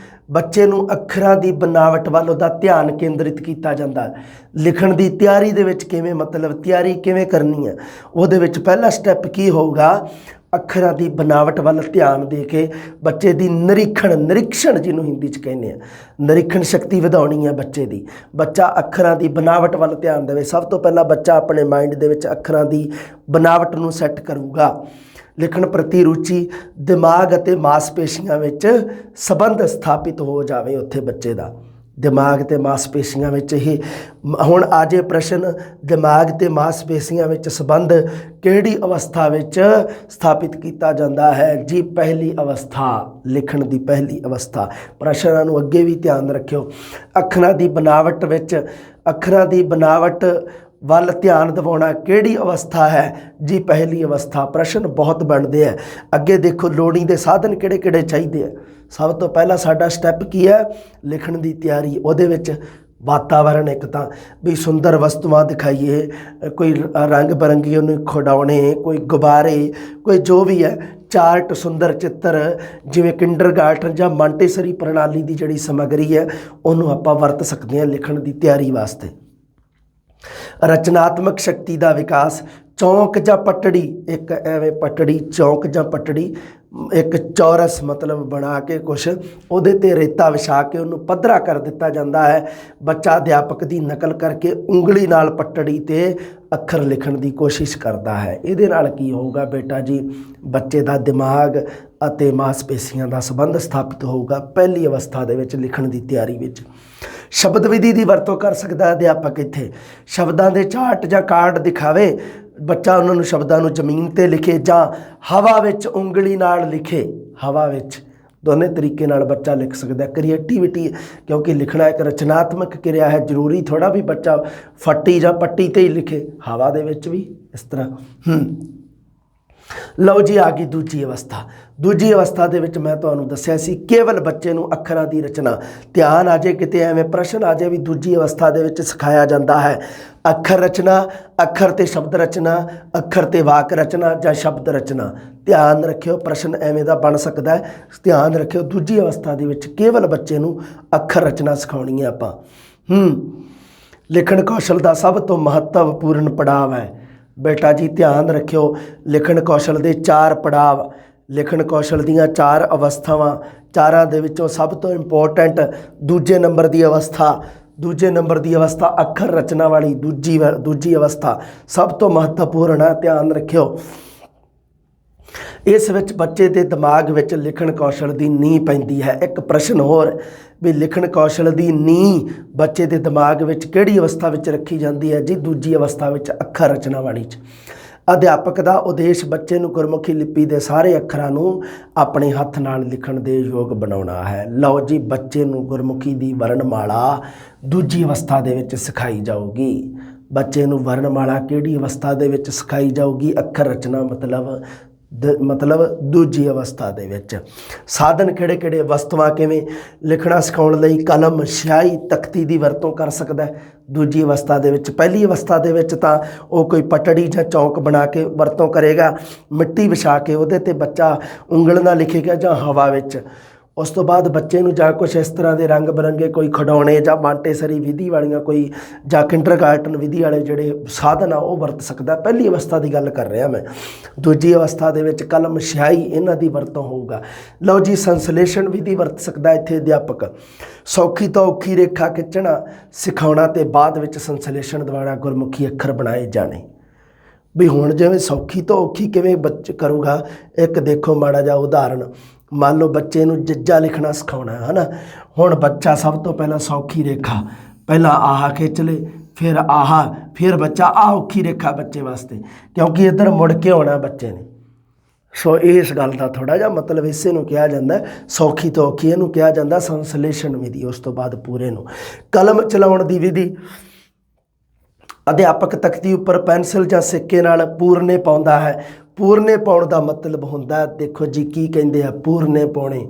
ਬੱਚੇ ਨੂੰ ਅੱਖਰਾਂ ਦੀ ਬਨਾਵਟ ਵੱਲ ਉਹਦਾ ਧਿਆਨ ਕੇਂਦਰਿਤ ਕੀਤਾ ਜਾਂਦਾ ਹੈ। ਲਿਖਣ ਦੀ ਤਿਆਰੀ ਦੇ ਵਿੱਚ ਕਿਵੇਂ, ਮਤਲਬ ਤਿਆਰੀ ਕਿਵੇਂ ਕਰਨੀ ਹੈ, ਉਹਦੇ ਵਿੱਚ ਪਹਿਲਾ ਸਟੈਪ ਕੀ ਹੋਊਗਾ, ਅੱਖਰਾਂ ਦੀ ਬਨਾਵਟ ਵੱਲ ਧਿਆਨ ਦੇ ਕੇ ਬੱਚੇ ਦੀ ਨਿਰੀਖਣ ਜਿਹਨੂੰ ਹਿੰਦੀ 'ਚ ਕਹਿੰਦੇ ਆ, ਨਿਰੀਖਣ ਸ਼ਕਤੀ ਵਧਾਉਣੀ ਹੈ ਬੱਚੇ ਦੀ। ਬੱਚਾ ਅੱਖਰਾਂ ਦੀ ਬਨਾਵਟ ਵੱਲ ਧਿਆਨ ਦੇਵੇ। ਸਭ ਤੋਂ ਪਹਿਲਾਂ ਬੱਚਾ ਆਪਣੇ ਮਾਈਂਡ ਦੇ ਵਿੱਚ ਅੱਖਰਾਂ ਦੀ ਬਨਾਵਟ ਨੂੰ ਸੈੱਟ ਕਰੂਗਾ। ਲਿਖਣ ਪ੍ਰਤੀ ਰੁਚੀ, ਦਿਮਾਗ ਅਤੇ ਮਾਸਪੇਸ਼ੀਆਂ ਵਿੱਚ ਸੰਬੰਧ ਸਥਾਪਿਤ ਹੋ ਜਾਵੇ। ਉੱਥੇ ਬੱਚੇ ਦਾ ਦਿਮਾਗ ਅਤੇ ਮਾਸਪੇਸ਼ੀਆਂ ਵਿੱਚ ਇਹ ਹੁਣ ਆ ਜੇ ਪ੍ਰਸ਼ਨ, ਦਿਮਾਗ ਅਤੇ ਮਾਸਪੇਸ਼ੀਆਂ ਵਿੱਚ ਸੰਬੰਧ ਕਿਹੜੀ ਅਵਸਥਾ ਵਿੱਚ ਸਥਾਪਿਤ ਕੀਤਾ ਜਾਂਦਾ ਹੈ ਜੀ? ਪਹਿਲੀ ਅਵਸਥਾ, ਲਿਖਣ ਦੀ ਪਹਿਲੀ ਅਵਸਥਾ। ਪ੍ਰਸ਼ਨਾਂ ਨੂੰ ਅੱਗੇ ਵੀ ਧਿਆਨ ਰੱਖਿਓ। ਅੱਖਰਾਂ ਦੀ ਬਨਾਵਟ ਵਿੱਚ, ਅੱਖਰਾਂ ਦੀ ਬਨਾਵਟ ਵੱਲ ਧਿਆਨ ਦਿਵਾਉਣਾ ਕਿਹੜੀ ਅਵਸਥਾ ਹੈ ਜੀ? ਪਹਿਲੀ ਅਵਸਥਾ। ਪ੍ਰਸ਼ਨ ਬਹੁਤ ਬਣਦੇ ਆ ਅੱਗੇ। ਦੇਖੋ ਲੋੜੀ ਦੇ ਸਾਧਨ ਕਿਹੜੇ ਕਿਹੜੇ ਚਾਹੀਦੇ ਆ। ਸਭ ਤੋਂ ਪਹਿਲਾਂ ਸਾਡਾ ਸਟੈਪ ਕੀ ਹੈ? ਲਿਖਣ ਦੀ ਤਿਆਰੀ। ਉਹਦੇ ਵਿੱਚ ਵਾਤਾਵਰਣ, ਇੱਕ ਤਾਂ ਵੀ ਸੁੰਦਰ ਵਸਤੂਆਂ ਦਿਖਾਈਏ, ਕੋਈ ਰੰਗ ਬਰੰਗੀ ਉਹਨੂੰ ਖਿਡੌਣੇ, ਕੋਈ ਗੁਬਾਰੇ, ਕੋਈ ਜੋ ਵੀ ਹੈ, ਚਾਰਟ, ਸੁੰਦਰ ਚਿੱਤਰ, ਜਿਵੇਂ ਕਿੰਡਰਗਾਰਟਨ ਜਾਂ ਮਾਂਟੇਸਰੀ ਪ੍ਰਣਾਲੀ ਦੀ ਜਿਹੜੀ ਸਮੱਗਰੀ ਹੈ ਉਹਨੂੰ ਆਪਾਂ ਵਰਤ ਸਕਦੇ ਹਾਂ ਲਿਖਣ ਦੀ ਤਿਆਰੀ ਵਾਸਤੇ। ਰਚਨਾਤਮਕ ਸ਼ਕਤੀ ਦਾ ਵਿਕਾਸ, ਚੌਂਕ ਜਾਂ ਪਟੜੀ, ਇੱਕ ਐਵੇਂ ਪਟੜੀ, ਚੌਂਕ ਜਾਂ ਪਟੜੀ, ਇੱਕ ਚੌਰਸ ਮਤਲਬ ਬਣਾ ਕੇ ਕੁਛ ਉਹਦੇ 'ਤੇ ਰੇਤਾ ਵਿਛਾ ਕੇ ਉਹਨੂੰ ਪੱਧਰਾ ਕਰ ਦਿੱਤਾ ਜਾਂਦਾ ਹੈ। ਬੱਚਾ ਅਧਿਆਪਕ ਦੀ ਨਕਲ ਕਰਕੇ ਉਂਗਲੀ ਨਾਲ ਪਟੜੀ 'ਤੇ ਅੱਖਰ ਲਿਖਣ ਦੀ ਕੋਸ਼ਿਸ਼ ਕਰਦਾ ਹੈ। ਇਹਦੇ ਨਾਲ ਕੀ ਹੋਊਗਾ ਬੇਟਾ ਜੀ? ਬੱਚੇ ਦਾ ਦਿਮਾਗ ਅਤੇ ਮਾਸਪੇਸ਼ੀਆਂ ਦਾ ਸੰਬੰਧ ਸਥਾਪਿਤ ਹੋਊਗਾ ਪਹਿਲੀ ਅਵਸਥਾ ਦੇ ਵਿੱਚ ਲਿਖਣ ਦੀ ਤਿਆਰੀ ਵਿੱਚ। ਸ਼ਬਦ ਵਿਧੀ ਦੀ ਵਰਤੋਂ ਕਰ ਸਕਦਾ ਅਧਿਆਪਕ। ਇੱਥੇ ਸ਼ਬਦਾਂ ਦੇ ਚਾਰਟ ਜਾਂ ਕਾਰਡ ਦਿਖਾਵੇ, ਬੱਚਾ ਉਹਨਾਂ ਨੂੰ ਸ਼ਬਦਾਂ ਨੂੰ ਜ਼ਮੀਨ 'ਤੇ ਲਿਖੇ ਜਾਂ ਹਵਾ ਵਿੱਚ ਉਂਗਲੀ ਨਾਲ ਲਿਖੇ। ਹਵਾ ਵਿੱਚ ਦੋਨੇ ਤਰੀਕੇ ਨਾਲ ਬੱਚਾ ਲਿਖ ਸਕਦਾ। ਕ੍ਰੀਏਟੀਵਿਟੀ, ਕਿਉਂਕਿ ਲਿਖਣਾ ਇੱਕ ਰਚਨਾਤਮਕ ਕਿਰਿਆ ਹੈ। ਜ਼ਰੂਰੀ ਥੋੜ੍ਹਾ ਵੀ ਬੱਚਾ ਫੱਟੀ ਜਾਂ ਪੱਟੀ 'ਤੇ ਹੀ ਲਿਖੇ, ਹਵਾ ਦੇ ਵਿੱਚ ਵੀ ਇਸ ਤਰ੍ਹਾਂ। ਲਓ ਜੀ, ਆ ਗਈ ਦੂਜੀ ਅਵਸਥਾ। ਦੂਜੀ ਅਵਸਥਾ ਦੇ ਵਿੱਚ ਮੈਂ ਤੁਹਾਨੂੰ ਦੱਸਿਆ ਸੀ ਕੇਵਲ ਬੱਚੇ ਨੂੰ ਅੱਖਰਾਂ ਦੀ ਰਚਨਾ। ਧਿਆਨ ਆ ਜੇ ਕਿਤੇ ਐਵੇਂ ਪ੍ਰਸ਼ਨ ਆ ਜੇ ਵੀ ਦੂਜੀ ਅਵਸਥਾ ਦੇ ਵਿੱਚ ਸਿਖਾਇਆ ਜਾਂਦਾ ਹੈ ਅੱਖਰ ਰਚਨਾ, ਅੱਖਰ ਤੇ ਸ਼ਬਦ ਰਚਨਾ, ਅੱਖਰ ਤੇ ਵਾਕ ਰਚਨਾ ਜਾਂ ਸ਼ਬਦ ਰਚਨਾ। ਧਿਆਨ ਰੱਖਿਓ, ਪ੍ਰਸ਼ਨ ਐਵੇਂ ਦਾ ਬਣ ਸਕਦਾ ਹੈ। ਧਿਆਨ ਰੱਖਿਓ, ਦੂਜੀ ਅਵਸਥਾ ਦੇ ਵਿੱਚ ਕੇਵਲ ਬੱਚੇ ਨੂੰ ਅੱਖਰ ਰਚਨਾ ਸਿਖਾਉਣੀ ਹੈ ਆਪਾਂ। ਲਿਖਣ ਕੌਸ਼ਲ ਦਾ ਸਭ ਤੋਂ ਮਹੱਤਵਪੂਰਨ ਪੜਾਅ ਹੈ ਬੇਟਾ ਜੀ। ਧਿਆਨ ਰੱਖਿਓ, ਲਿਖਣ ਕੌਸ਼ਲ ਦੇ 4 ਪੜਾਅ, ਲਿਖਣ ਕੌਸ਼ਲ ਦੀਆਂ 4 ਅਵਸਥਾਵਾਂ। ਚਾਰਾਂ ਦੇ ਵਿੱਚੋਂ ਸਭ ਤੋਂ ਇੰਪੋਰਟੈਂਟ ਦੂਜੇ ਨੰਬਰ ਦੀ ਅਵਸਥਾ, ਦੂਜੇ ਨੰਬਰ ਦੀ ਅਵਸਥਾ ਅੱਖਰ ਰਚਨਾ ਵਾਲੀ ਦੂਜੀ ਅਵਸਥਾ ਸਭ ਤੋਂ ਮਹੱਤਵਪੂਰਨ ਹੈ। ਧਿਆਨ ਰੱਖਿਓ, ਇਸ ਵਿੱਚ ਬੱਚੇ ਦੇ ਦਿਮਾਗ ਵਿੱਚ ਲਿਖਣ ਕੌਸ਼ਲ ਦੀ ਨੀਂਹ ਪੈਂਦੀ ਹੈ। ਇੱਕ ਪ੍ਰਸ਼ਨ ਹੋਰ ਵੀ ਲਿਖਣ ਕੌਸ਼ਲ ਦੀ ਨੀਂਹ ਬੱਚੇ ਦੇ ਦਿਮਾਗ ਵਿੱਚ ਕਿਹੜੀ ਅਵਸਥਾ ਵਿੱਚ ਰੱਖੀ ਜਾਂਦੀ ਹੈ ਜੀ? ਦੂਜੀ ਅਵਸਥਾ ਵਿੱਚ, ਅੱਖਰ ਰਚਨਾ ਵਾਲੀ 'ਚ। ਅਧਿਆਪਕ ਦਾ ਉਦੇਸ਼ ਬੱਚੇ ਨੂੰ ਗੁਰਮੁਖੀ ਲਿਪੀ ਦੇ ਸਾਰੇ ਅੱਖਰਾਂ ਨੂੰ ਆਪਣੇ ਹੱਥ ਨਾਲ ਲਿਖਣ ਦੇ ਯੋਗ ਬਣਾਉਣਾ ਹੈ। ਲਓ ਜੀ, ਬੱਚੇ ਨੂੰ ਗੁਰਮੁਖੀ ਦੀ ਵਰਣਮਾਲਾ ਦੂਜੀ ਅਵਸਥਾ ਦੇ ਵਿੱਚ ਸਿਖਾਈ ਜਾਊਗੀ। ਬੱਚੇ ਨੂੰ ਵਰਣਮਾਲਾ ਕਿਹੜੀ ਅਵਸਥਾ ਦੇ ਵਿੱਚ ਸਿਖਾਈ ਜਾਊਗੀ? ਅੱਖਰ ਰਚਨਾ ਮਤਲਬ ਦੂਜੀ ਅਵਸਥਾ ਦੇ ਵਿੱਚ। ਸਾਧਨ ਕਿਹੜੇ ਕਿਹੜੇ, ਵਸਤੂਆਂ ਕਿਵੇਂ? ਲਿਖਣਾ ਸਿਖਾਉਣ ਲਈ ਕਲਮ, ਸਿਆਹੀ, ਤਖਤੀ ਦੀ ਵਰਤੋਂ ਕਰ ਸਕਦਾ ਹੈ ਦੂਜੀ ਅਵਸਥਾ ਦੇ ਵਿੱਚ। ਪਹਿਲੀ ਅਵਸਥਾ ਦੇ ਵਿੱਚ ਤਾਂ ਉਹ ਕੋਈ ਪਟੜੀ ਜਾਂ ਚੌਂਕ ਬਣਾ ਕੇ ਵਰਤੋਂ ਕਰੇਗਾ, ਮਿੱਟੀ ਵਿਛਾ ਕੇ ਉਹਦੇ 'ਤੇ ਬੱਚਾ ਉਂਗਲ ਨਾਲ ਲਿਖੇਗਾ ਜਾਂ ਹਵਾ ਵਿੱਚ। ਉਸ ਤੋਂ ਬਾਅਦ ਬੱਚੇ ਨੂੰ ਜਾਂ ਕੁਛ ਇਸ ਤਰ੍ਹਾਂ ਦੇ ਰੰਗ ਬਰੰਗੇ ਕੋਈ ਖਿਡੌਣੇ ਜਾਂ ਮਾਂਟੇਸਰੀ ਵਿਧੀ ਵਾਲੀਆਂ ਕੋਈ ਜਾਂ ਕਿੰਡਰਗਾਰਟਨ ਵਿਧੀ ਵਾਲੇ ਜਿਹੜੇ ਸਾਧਨ ਆ ਉਹ ਵਰਤ ਸਕਦਾ। ਪਹਿਲੀ ਅਵਸਥਾ ਦੀ ਗੱਲ ਕਰ ਰਿਹਾ ਮੈਂ। ਦੂਜੀ ਅਵਸਥਾ ਦੇ ਵਿੱਚ ਕਲਮ, ਸਿਆਹੀ ਇਹਨਾਂ ਦੀ ਵਰਤੋਂ ਹੋਊਗਾ। ਲਓ ਜੀ, ਸੰਸਲੇਸ਼ਣ ਵਿਧੀ ਵਰਤ ਸਕਦਾ ਇੱਥੇ ਅਧਿਆਪਕ। ਸੌਖੀ ਤੋਂ ਔਖੀ ਰੇਖਾ ਖਿੱਚਣਾ ਸਿਖਾਉਣਾ ਅਤੇ ਬਾਅਦ ਵਿੱਚ ਸੰਸਲੇਸ਼ਣ ਦੁਆਰਾ ਗੁਰਮੁਖੀ ਅੱਖਰ ਬਣਾਏ ਜਾਣੇ। ਵੀ ਹੁਣ ਜਿਵੇਂ ਸੌਖੀ ਤੋਂ ਔਖੀ ਕਿਵੇਂ ਬੱਚਾ ਕਰੂਗਾ, ਇੱਕ ਦੇਖੋ ਮਾੜਾ ਜਿਹਾ ਉਦਾਹਰਣ। ਮੰਨ ਲਓ ਬੱਚੇ ਨੂੰ ਜੱਜਾ ਲਿਖਣਾ ਸਿਖਾਉਣਾ ਹੈ ਨਾ। ਹੁਣ ਬੱਚਾ ਸਭ ਤੋਂ ਪਹਿਲਾਂ ਸੌਖੀ ਰੇਖਾ, ਪਹਿਲਾਂ ਆਹ ਖਿੱਚ ਲੇ, ਫਿਰ ਆਹ, ਫਿਰ ਬੱਚਾ ਆਹ ਔਖੀ ਰੇਖਾ ਬੱਚੇ ਵਾਸਤੇ, ਕਿਉਂਕਿ ਇੱਧਰ ਮੁੜ ਕੇ ਆਉਣਾ ਬੱਚੇ ਨੇ। ਸੋ ਇਸ ਗੱਲ ਦਾ ਥੋੜ੍ਹਾ ਜਿਹਾ ਮਤਲਬ ਇਸੇ ਨੂੰ ਕਿਹਾ ਜਾਂਦਾ ਸੌਖੀ ਤੋਂ ਔਖੀ, ਇਹਨੂੰ ਕਿਹਾ ਜਾਂਦਾ ਸੰਸਲੇਸ਼ਣ ਵਿਧੀ। ਉਸ ਤੋਂ ਬਾਅਦ ਪੂਰੇ ਨੂੰ ਕਲਮ ਚਲਾਉਣ ਦੀ ਵਿਧੀ। ਅਧਿਆਪਕ ਤਖਤੀ ਉੱਪਰ ਪੈਨਸਿਲ ਜਾਂ ਸਿੱਕੇ ਨਾਲ ਪੂਰਨੇ ਪਾਉਂਦਾ ਹੈ। ਪੂਰਨੇ ਪਾਉਣ ਦਾ ਮਤਲਬ ਹੁੰਦਾ, ਦੇਖੋ ਜੀ ਕੀ ਕਹਿੰਦੇ ਆ, ਪੂਰਨੇ ਪਾਉਣੇ।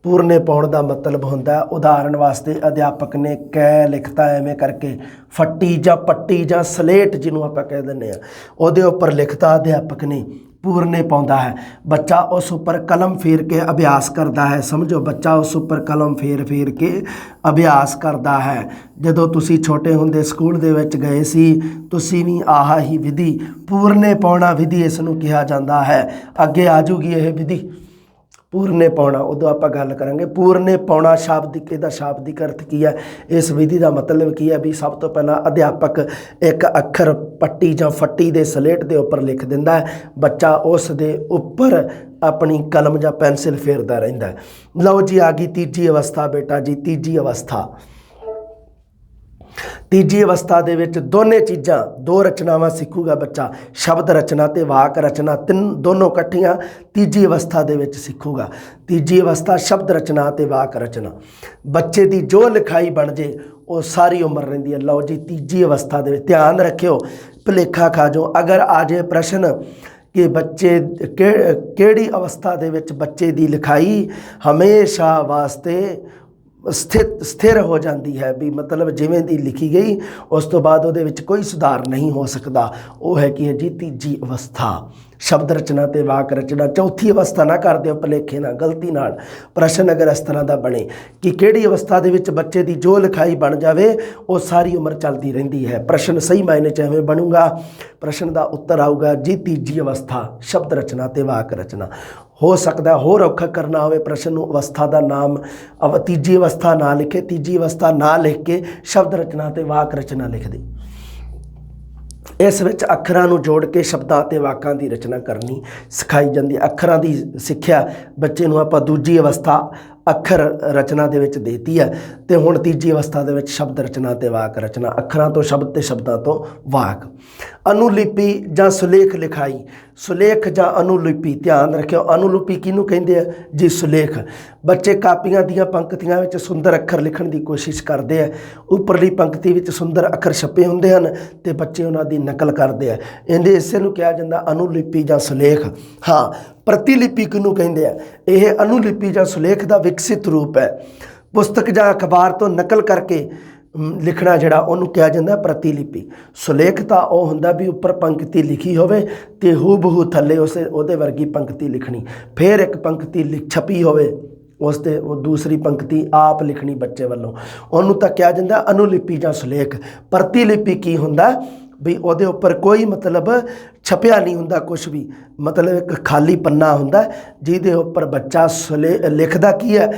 ਪੂਰਨੇ ਪਾਉਣ ਦਾ ਮਤਲਬ ਹੁੰਦਾ, ਉਦਾਹਰਨ ਵਾਸਤੇ ਅਧਿਆਪਕ ਨੇ ਕੈ ਲਿਖਤਾ ਐਵੇਂ ਕਰਕੇ, ਫੱਟੀ ਜਾਂ ਪੱਟੀ ਜਾਂ ਸਲੇਟ ਜਿਹਨੂੰ ਆਪਾਂ ਕਹਿ ਦਿੰਦੇ ਆ, ਉਹਦੇ ਉੱਪਰ ਲਿਖਤਾ ਅਧਿਆਪਕ ਨੇ, ਪੂਰਨੇ ਪਾਉਂਦਾ ਹੈ। ਬੱਚਾ ਉਸ ਉੱਪਰ ਕਲਮ ਫੇਰ ਕੇ ਅਭਿਆਸ ਕਰਦਾ ਹੈ। ਸਮਝੋ, ਬੱਚਾ ਉਸ ਉੱਪਰ ਕਲਮ ਫੇਰ ਕੇ ਅਭਿਆਸ ਕਰਦਾ ਹੈ। ਜਦੋਂ ਤੁਸੀਂ ਛੋਟੇ ਹੁੰਦੇ ਸਕੂਲ ਦੇ ਵਿੱਚ ਗਏ ਸੀ, ਤੁਸੀਂ ਵੀ ਆਹ ਹੀ ਵਿਧੀ, ਪੂਰਨੇ ਪਾਉਣਾ ਵਿਧੀ ਇਸ ਨੂੰ ਕਿਹਾ ਜਾਂਦਾ ਹੈ। ਅੱਗੇ ਆ ਜੂਗੀ ਇਹ ਵਿਧੀ, ਪੂਰਨੇ ਪਾਉਣਾ, ਉਦੋਂ ਆਪਾਂ ਗੱਲ ਕਰਾਂਗੇ। ਪੂਰਨੇ ਪਾਉਣਾ ਸ਼ਾਬਦਿਕ, ਇਹਦਾ ਸ਼ਾਬਦਿਕ ਅਰਥ ਕੀ ਹੈ, ਇਸ ਵਿਧੀ ਦਾ ਮਤਲਬ ਕੀ ਹੈ ਵੀ ਸਭ ਤੋਂ ਪਹਿਲਾਂ ਅਧਿਆਪਕ ਇੱਕ ਅੱਖਰ ਪੱਟੀ ਜਾਂ ਫੱਟੀ ਦੇ ਸਲੇਟ ਦੇ ਉੱਪਰ ਲਿਖ ਦਿੰਦਾ ਹੈ, ਬੱਚਾ ਉਸ ਦੇ ਉੱਪਰ ਆਪਣੀ ਕਲਮ ਜਾਂ ਪੈਨਸਿਲ ਫੇਰਦਾ ਰਹਿੰਦਾ ਹੈ। ਲਓ ਜੀ, ਆ ਗਈ ਤੀਜੀ ਅਵਸਥਾ ਬੇਟਾ ਜੀ, ਤੀਜੀ ਅਵਸਥਾ। ਤੀਜੀ ਅਵਸਥਾ ਦੇ ਵਿੱਚ ਦੋਨੇ ਚੀਜ਼ਾਂ, ਦੋ ਰਚਨਾਵਾਂ ਸਿੱਖੂਗਾ ਬੱਚਾ, ਸ਼ਬਦ ਰਚਨਾ ਤੇ ਵਾਕ ਰਚਨਾ, ਦੋਨੋਂ ਇਕੱਠੀਆਂ ਤੀਜੀ ਅਵਸਥਾ ਦੇ ਵਿੱਚ ਸਿੱਖੂਗਾ। ਤੀਜੀ ਅਵਸਥਾ ਸ਼ਬਦ ਰਚਨਾ ਤੇ ਵਾਕ ਰਚਨਾ। ਬੱਚੇ ਦੀ ਜੋ ਲਿਖਾਈ ਬਣ ਜੇ ਉਹ ਸਾਰੀ ਉਮਰ ਰਹਿੰਦੀ ਹੈ। ਲਓ ਜੀ, ਤੀਜੀ ਅਵਸਥਾ ਦੇ ਵਿੱਚ ਧਿਆਨ ਰੱਖਿਓ, ਭੁਲੇਖਾ ਖਾ ਜਾਓ ਅਗਰ ਆ ਜੇ ਪ੍ਰਸ਼ਨ ਕਿ ਬੱਚੇ ਕਿਹੜੀ ਅਵਸਥਾ ਦੇ ਵਿੱਚ ਬੱਚੇ ਦੀ ਲਿਖਾਈ ਹਮੇਸ਼ਾ ਵਾਸਤੇ ਸਥਿਰ ਹੋ ਜਾਂਦੀ ਹੈ, ਵੀ ਮਤਲਬ ਜਿਵੇਂ ਦੀ ਲਿਖੀ ਗਈ ਉਸ ਤੋਂ ਬਾਅਦ ਉਹਦੇ ਵਿੱਚ ਕੋਈ ਸੁਧਾਰ ਨਹੀਂ ਹੋ ਸਕਦਾ, ਉਹ ਹੈ ਕਿ ਜੀ ਤੀਜੀ ਅਵਸਥਾ, ਸ਼ਬਦ ਰਚਨਾ ਤੇ ਵਾਕ ਰਚਨਾ। ਚੌਥੀ ਅਵਸਥਾ ਨਾ ਕਰ ਦਿਓ ਭੁਲੇਖੇ ਨਾਲ, ਗਲਤੀ ਨਾਲ ਪ੍ਰਸ਼ਨ ਅਗਰ ਇਸ ਤਰ੍ਹਾਂ ਦਾ ਬਣੇ ਕਿ ਕਿਹੜੀ ਅਵਸਥਾ ਦੇ ਵਿੱਚ ਬੱਚੇ ਦੀ ਜੋ ਲਿਖਾਈ ਬਣ ਜਾਵੇ ਉਹ ਸਾਰੀ ਉਮਰ ਚੱਲਦੀ ਰਹਿੰਦੀ ਹੈ, ਪ੍ਰਸ਼ਨ ਸਹੀ ਮਾਇਨੇ 'ਚ ਐਵੇਂ ਬਣੂਗਾ, ਪ੍ਰਸ਼ਨ ਦਾ ਉੱਤਰ ਆਊਗਾ ਜੀ ਤੀਜੀ ਅਵਸਥਾ, ਸ਼ਬਦ ਰਚਨਾ ਤੇ ਵਾਕ ਰਚਨਾ। ਹੋ ਸਕਦਾ ਹੋਰ ਔਖਾ ਕਰਨਾ ਹੋਵੇ ਪ੍ਰਸ਼ਨ ਨੂੰ, ਅਵਸਥਾ ਦਾ ਨਾਮ ਤੀਜੀ ਅਵਸਥਾ ਨਾ ਲਿਖੇ, ਤੀਜੀ ਅਵਸਥਾ ਨਾ ਲਿਖ ਕੇ ਸ਼ਬਦ ਰਚਨਾ ਤੇ ਵਾਕ ਰਚਨਾ ਲਿਖ ਦੇ। ਇਸ ਵਿੱਚ ਅੱਖਰਾਂ ਨੂੰ ਜੋੜ ਕੇ ਸ਼ਬਦਾਂ ਅਤੇ ਵਾਕਾਂ ਦੀ ਰਚਨਾ ਕਰਨੀ ਸਿਖਾਈ ਜਾਂਦੀ ਹੈ। ਅੱਖਰਾਂ ਦੀ ਸਿੱਖਿਆ ਬੱਚੇ ਨੂੰ ਆਪਾਂ ਦੂਜੀ ਅਵਸਥਾ ਅੱਖਰ ਰਚਨਾ ਦੇ ਵਿੱਚ ਦੇਤੀ ਹੈ, ਤੇ ਹੁਣ ਤੀਜੀ ਅਵਸਥਾ ਦੇ ਵਿੱਚ ਸ਼ਬਦ ਰਚਨਾ ਤੇ ਵਾਕ ਰਚਨਾ, ਅੱਖਰਾਂ ਤੋਂ ਸ਼ਬਦ ਤੇ ਸ਼ਬਦਾਂ ਤੋਂ ਵਾਕ। ਅਨੁਲਿਪੀ ਜਾਂ ਸੁਲੇਖ ਲਿਖਾਈ, ਸੁਲੇਖ ਜਾਂ ਅਨੁਲਿਪੀ, ਧਿਆਨ ਰੱਖਿਓ, ਅਨੁਲਿਪੀ ਕਿਹਨੂੰ ਕਹਿੰਦੇ ਆ ਜੀ, ਸੁਲੇਖ। ਬੱਚੇ ਕਾਪੀਆਂ ਦੀਆਂ ਪੰਕਤੀਆਂ ਵਿੱਚ ਸੁੰਦਰ ਅੱਖਰ ਲਿਖਣ ਦੀ ਕੋਸ਼ਿਸ਼ ਕਰਦੇ ਆ, ਉੱਪਰਲੀ ਪੰਕਤੀ ਵਿੱਚ ਸੁੰਦਰ ਅੱਖਰ ਛਪੇ ਹੁੰਦੇ ਹਨ ਤੇ ਬੱਚੇ ਉਹਨਾਂ ਦੀ ਨਕਲ ਕਰਦੇ ਆ, ਇਹਦੇ ਇਸੇ ਨੂੰ ਕਿਹਾ ਜਾਂਦਾ ਅਨੁਲਿਪੀ ਜਾਂ ਸੁਲੇਖ। ਹਾਂ, ਪ੍ਰਤੀਲਿਪੀ ਕਿਹਨੂੰ ਕਹਿੰਦੇ ਆ, ਇਹ ਅਨੁਲਿਪੀ ਜਾਂ ਸੁਲੇਖ ਦਾ ਵਿਕਸਿਤ ਰੂਪ ਹੈ। ਪੁਸਤਕ ਜਾਂ ਅਖਬਾਰ ਤੋਂ ਨਕਲ ਕਰਕੇ ਲਿਖਣਾ ਜਿਹੜਾ ਉਹਨੂੰ ਕਿਹਾ ਜਾਂਦਾ ਪ੍ਰਤੀਲਿਪੀ। ਸੁਲੇਖ ਤਾਂ ਉਹ ਹੁੰਦਾ ਵੀ ਉੱਪਰ ਪੰਕਤੀ ਲਿਖੀ ਹੋਵੇ ਤੇ ਹੂਬਹੂ ਥੱਲੇ ਉਹਦੇ ਵਰਗੀ ਪੰਕਤੀ ਲਿਖਣੀ, ਫਿਰ ਇੱਕ ਪੰਕਤੀ ਛਪੀ ਹੋਵੇ ਉਸ 'ਤੇ ਉਹ ਦੂਸਰੀ ਪੰਕਤੀ ਆਪ ਲਿਖਣੀ ਬੱਚੇ ਵੱਲੋਂ, ਉਹਨੂੰ ਤਾਂ ਕਿਹਾ ਜਾਂਦਾ ਅਨੁਲਿਪੀ ਜਾਂ ਸੁਲੇਖ। ਪ੍ਰਤੀਲਿਪੀ ਕੀ ਹੁੰਦਾ ਵੀ ਉਹਦੇ ਉੱਪਰ ਕੋਈ ਮਤਲਬ ਛਪਿਆ ਨਹੀਂ ਹੁੰਦਾ ਕੁਛ ਵੀ, ਮਤਲਬ ਇੱਕ ਖਾਲੀ ਪੰਨਾ ਹੁੰਦਾ ਜਿਹਦੇ ਉੱਪਰ ਬੱਚਾ ਲਿਖਦਾ ਕੀ ਹੈ,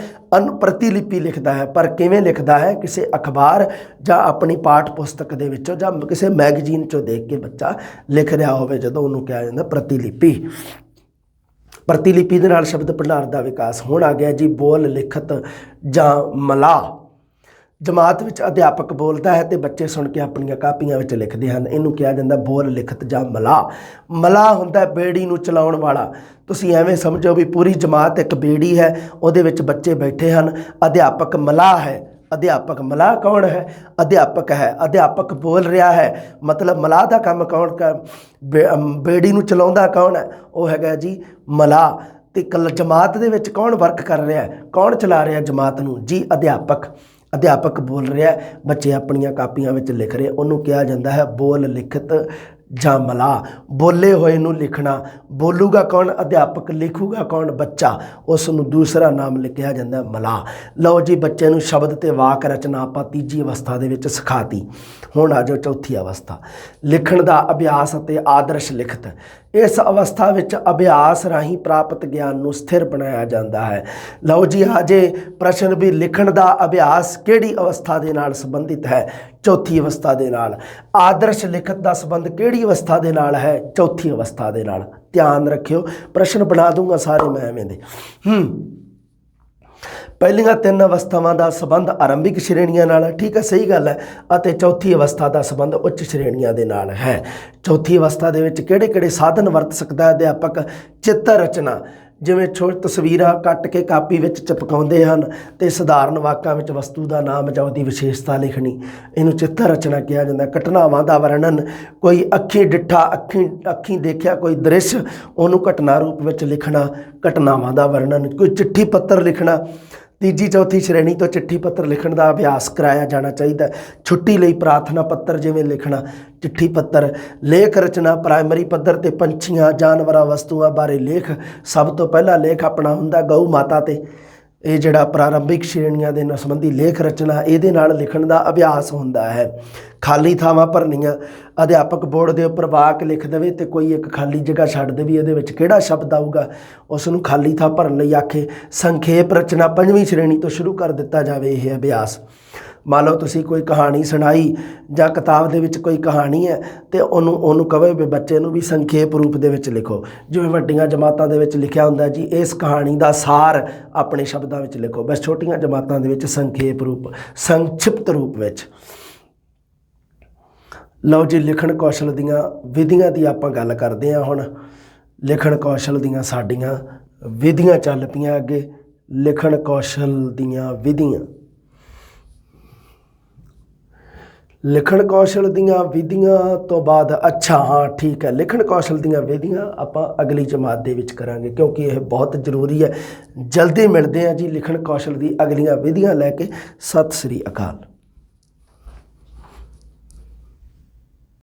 ਪ੍ਰਤੀਲਿਪੀ ਲਿਖਦਾ ਹੈ। ਪਰ ਕਿਵੇਂ ਲਿਖਦਾ ਹੈ, ਕਿਸੇ ਅਖਬਾਰ ਜਾਂ ਆਪਣੀ ਪਾਠ ਪੁਸਤਕ ਦੇ ਵਿੱਚੋਂ ਜਾਂ ਕਿਸੇ ਮੈਗਜ਼ੀਨ 'ਚੋਂ ਦੇਖ ਕੇ ਬੱਚਾ ਲਿਖ ਰਿਹਾ ਹੋਵੇ, ਜਦੋਂ ਉਹਨੂੰ ਕਿਹਾ ਜਾਂਦਾ ਪ੍ਰਤੀਲਿਪੀ। ਪ੍ਰਤੀਲਿਪੀ ਦੇ ਨਾਲ ਸ਼ਬਦ ਭੰਡਾਰ ਦਾ ਵਿਕਾਸ। ਹੁਣ ਆ ਗਿਆ ਜੀ ਬੋਲ ਲਿਖਤ ਜਾਂ ਮਲਾਹ। ਜਮਾਤ ਵਿੱਚ ਅਧਿਆਪਕ ਬੋਲਦਾ ਹੈ ਤੇ ਬੱਚੇ ਸੁਣ ਕੇ ਆਪਣੀਆਂ ਕਾਪੀਆਂ ਵਿੱਚ ਲਿਖਦੇ ਹਨ, ਇਹਨੂੰ ਕਿਹਾ ਜਾਂਦਾ ਬੋਲ ਲਿਖਤ ਜਾਂ ਮਲਾਹ। ਮਲਾਹ ਹੁੰਦਾ ਬੇੜੀ ਨੂੰ ਚਲਾਉਣ ਵਾਲਾ। ਤੁਸੀਂ ਐਵੇਂ ਸਮਝੋ ਵੀ ਪੂਰੀ ਜਮਾਤ ਇੱਕ ਬੇੜੀ ਹੈ, ਉਹਦੇ ਵਿੱਚ ਬੱਚੇ ਬੈਠੇ ਹਨ, ਅਧਿਆਪਕ ਮਲਾਹ ਹੈ। ਅਧਿਆਪਕ ਮਲਾਹ ਕੌਣ ਹੈ, ਅਧਿਆਪਕ ਹੈ। ਅਧਿਆਪਕ ਬੋਲ ਰਿਹਾ ਹੈ, ਮਤਲਬ ਮਲਾਹ ਦਾ ਕੰਮ ਕੌਣ ਬੇੜੀ ਨੂੰ ਚਲਾਉਂਦਾ ਕੌਣ ਹੈ, ਉਹ ਹੈਗਾ ਜੀ ਮਲਾਹ। ਤੇ ਜਮਾਤ ਦੇ ਵਿੱਚ ਕੌਣ ਵਰਕ ਕਰ ਰਿਹਾ, ਕੌਣ ਚਲਾ ਰਿਹਾ ਜਮਾਤ ਨੂੰ ਜੀ, ਅਧਿਆਪਕ। ਅਧਿਆਪਕ ਬੋਲ ਰਿਹਾ, ਬੱਚੇ ਆਪਣੀਆਂ ਕਾਪੀਆਂ ਵਿੱਚ ਲਿਖ ਰਹੇ, ਉਹਨੂੰ ਕਿਹਾ ਜਾਂਦਾ ਹੈ ਬੋਲ ਲਿਖਤ ਜਾਂ ਮਲਾਹ। ਬੋਲੇ ਹੋਏ ਨੂੰ ਲਿਖਣਾ, ਬੋਲੂਗਾ ਕੌਣ ਅਧਿਆਪਕ, ਲਿਖੂਗਾ ਕੌਣ ਬੱਚਾ, ਉਸ ਨੂੰ ਦੂਸਰਾ ਨਾਮ ਲਿਖਿਆ ਜਾਂਦਾ ਮਲਾਹ। ਲਓ ਜੀ, ਬੱਚੇ ਨੂੰ ਸ਼ਬਦ ਤੇ ਵਾਕ ਰਚਨਾ ਆਪਾਂ ਤੀਜੀ ਅਵਸਥਾ ਦੇ ਵਿੱਚ ਸਿਖਾਤੀ। ਹੁਣ ਆ ਜਾਓ ਚੌਥੀ ਅਵਸਥਾ, ਲਿਖਣ ਦਾ ਅਭਿਆਸ ਅਤੇ ਆਦਰਸ਼ ਲਿਖਤ। ਇਸ ਅਵਸਥਾ ਵਿੱਚ ਅਭਿਆਸ ਰਾਹੀਂ ਪ੍ਰਾਪਤ ਗਿਆਨ ਨੂੰ ਸਥਿਰ ਬਣਾਇਆ ਜਾਂਦਾ ਹੈ। ਲਓ ਜੀ, ਅਜੇ ਪ੍ਰਸ਼ਨ ਵੀ ਲਿਖਣ ਦਾ ਅਭਿਆਸ ਕਿਹੜੀ ਅਵਸਥਾ ਦੇ ਨਾਲ ਸੰਬੰਧਿਤ ਹੈ, ਚੌਥੀ ਅਵਸਥਾ ਦੇ ਨਾਲ। ਆਦਰਸ਼ ਲਿਖਤ ਦਾ ਸੰਬੰਧ ਕਿਹੜੀ ਅਵਸਥਾ ਦੇ ਨਾਲ ਹੈ, ਚੌਥੀ ਅਵਸਥਾ ਦੇ ਨਾਲ। ਧਿਆਨ ਰੱਖਿਓ, ਪ੍ਰਸ਼ਨ ਬਣਾ ਦੂੰਗਾ ਸਾਰੇ ਮੈਂ ਐਵੇਂ ਦੇ। ਪਹਿਲੀਆਂ ਤਿੰਨ ਅਵਸਥਾਵਾਂ ਦਾ ਸੰਬੰਧ ਆਰੰਭਿਕ ਸ਼੍ਰੇਣੀਆਂ ਨਾਲ, ਠੀਕ ਹੈ, ਸਹੀ ਗੱਲ ਹੈ, ਅਤੇ ਚੌਥੀ ਅਵਸਥਾ ਦਾ ਸੰਬੰਧ ਉੱਚ ਸ਼੍ਰੇਣੀਆਂ ਦੇ ਨਾਲ ਹੈ। ਚੌਥੀ ਅਵਸਥਾ ਦੇ ਵਿੱਚ ਕਿਹੜੇ ਕਿਹੜੇ ਸਾਧਨ ਵਰਤ ਸਕਦਾ ਹੈ ਅਧਿਆਪਕ, ਚਿੱਤਰ ਰਚਨਾ। ਜਿਵੇਂ ਤਸਵੀਰਾਂ ਕੱਟ ਕੇ ਕਾਪੀ ਵਿੱਚ ਚਿਪਕਾਉਂਦੇ ਹਨ ਤੇ ਸਧਾਰਨ ਵਾਕਾਂ ਵਿੱਚ ਵਸਤੂ ਦਾ ਨਾਮ ਜਾਂ ਉਹਦੀ ਵਿਸ਼ੇਸ਼ਤਾ ਲਿਖਣੀ, ਇਹਨੂੰ ਚਿੱਤਰ ਰਚਨਾ ਕਿਹਾ ਜਾਂਦਾ। ਘਟਨਾਵਾਂ ਦਾ ਵਰਣਨ, ਕੋਈ ਅੱਖੀਂ ਡਿੱਠਾ, ਅੱਖੀਂ ਦੇਖਿਆ ਕੋਈ ਦ੍ਰਿਸ਼, ਉਹਨੂੰ ਘਟਨਾ ਰੂਪ ਵਿੱਚ ਲਿਖਣਾ, ਘਟਨਾਵਾਂ ਦਾ ਵਰਣਨ। ਕੋਈ ਚਿੱਠੀ ਪੱਤਰ ਲਿਖਣਾ, ਤੀਜੀ ਚੌਥੀ ਸ਼੍ਰੇਣੀ ਤੋਂ ਚਿੱਠੀ ਪੱਤਰ ਲਿਖਣ ਦਾ ਅਭਿਆਸ ਕਰਾਇਆ ਜਾਣਾ ਚਾਹੀਦਾ। ਛੁੱਟੀ ਲਈ ਪ੍ਰਾਰਥਨਾ ਪੱਤਰ ਜਿਵੇਂ ਲਿਖਣਾ, ਚਿੱਠੀ ਪੱਤਰ। ਲੇਖ ਰਚਨਾ, ਪ੍ਰਾਇਮਰੀ ਪੱਧਰ ਤੇ ਪੰਛੀਆਂ, ਜਾਨਵਰਾਂ, ਵਸਤੂਆਂ ਬਾਰੇ ਲੇਖ। ਸਭ ਤੋਂ ਪਹਿਲਾ ਲੇਖ ਆਪਣਾ ਹੁੰਦਾ ਗਊ ਮਾਤਾ ਤੇ, ਇਹ ਜਿਹੜਾ ਪ੍ਰਾਰੰਭਿਕ ਸ਼੍ਰੇਣੀਆਂ ਦੇ ਨਾਲ ਸੰਬੰਧੀ ਲੇਖ ਰਚਨਾ, ਇਹਦੇ ਨਾਲ ਲਿਖਣ ਦਾ ਅਭਿਆਸ ਹੁੰਦਾ ਹੈ। ਖਾਲੀ ਥਾਵਾਂ ਭਰਨੀਆਂ, ਅਧਿਆਪਕ ਬੋਰਡ ਦੇ ਉੱਪਰ ਵਾਕ ਲਿਖ ਦੇਵੇ ਤੇ ਕੋਈ ਇੱਕ ਖਾਲੀ ਜਗ੍ਹਾ ਛੱਡ ਦੇਵੇ, ਇਹਦੇ ਵਿੱਚ ਕਿਹੜਾ ਸ਼ਬਦ ਆਊਗਾ ਉਸ ਨੂੰ ਖਾਲੀ ਥਾਂ ਭਰਨ ਲਈ ਆਖੇ। ਸੰਖੇਪ ਰਚਨਾ, 5ਵੀਂ ਸ਼੍ਰੇਣੀ ਤੋਂ ਸ਼ੁਰੂ ਕਰ ਦਿੱਤਾ ਜਾਵੇ ਇਹ ਅਭਿਆਸ। ਮੰਨ ਲਓ ਤੁਸੀਂ ਕੋਈ ਕਹਾਣੀ ਸੁਣਾਈ ਜਾਂ ਕਿਤਾਬ ਦੇ ਵਿੱਚ ਕੋਈ ਕਹਾਣੀ ਹੈ ਤੇ ਉਹਨੂੰ ਕਹੋ ਵੀ ਬੱਚੇ ਨੂੰ ਵੀ ਸੰਖੇਪ ਰੂਪ ਦੇ ਵਿੱਚ ਲਿਖੋ। ਜਿਵੇਂ ਵੱਡੀਆਂ ਜਮਾਤਾਂ ਦੇ ਵਿੱਚ ਲਿਖਿਆ ਹੁੰਦਾ ਜੀ ਇਸ ਕਹਾਣੀ ਦਾ ਸਾਰ ਆਪਣੇ ਸ਼ਬਦਾਂ ਵਿੱਚ ਲਿਖੋ, ਬਸ ਛੋਟੀਆਂ ਜਮਾਤਾਂ ਦੇ ਵਿੱਚ ਸੰਖੇਪ ਰੂਪ, ਸੰਖਿਪਤ ਰੂਪ ਵਿੱਚ। ਲਓ ਜੀ, ਲਿਖਣ ਕੌਸ਼ਲ ਦੀਆਂ ਵਿਧੀਆਂ ਦੀ ਆਪਾਂ ਗੱਲ ਕਰਦੇ ਹਾਂ ਹੁਣ। ਲਿਖਣ ਕੌਸ਼ਲ ਦੀਆਂ ਸਾਡੀਆਂ ਵਿਧੀਆਂ ਚੱਲ ਪਈਆਂ ਅੱਗੇ। ਲਿਖਣ ਕੌਸ਼ਲ ਦੀਆਂ ਵਿਧੀਆਂ, ਲਿਖਣ ਕੌਸ਼ਲ ਦੀਆਂ ਵਿਧੀਆਂ ਤੋਂ ਬਾਅਦ ਅੱਛਾ ਹਾਂ ਠੀਕ ਹੈ, ਲਿਖਣ ਕੌਸ਼ਲ ਦੀਆਂ ਵਿਧੀਆਂ ਆਪਾਂ ਅਗਲੀ ਜਮਾਤ ਦੇ ਵਿੱਚ ਕਰਾਂਗੇ ਕਿਉਂਕਿ ਇਹ ਬਹੁਤ ਜ਼ਰੂਰੀ ਹੈ। ਜਲਦੀ ਮਿਲਦੇ ਹਾਂ ਜੀ ਲਿਖਣ ਕੌਸ਼ਲ ਦੀ ਅਗਲੀਆਂ ਵਿਧੀਆਂ ਲੈ ਕੇ। ਸਤਿ ਸ੍ਰੀ ਅਕਾਲ।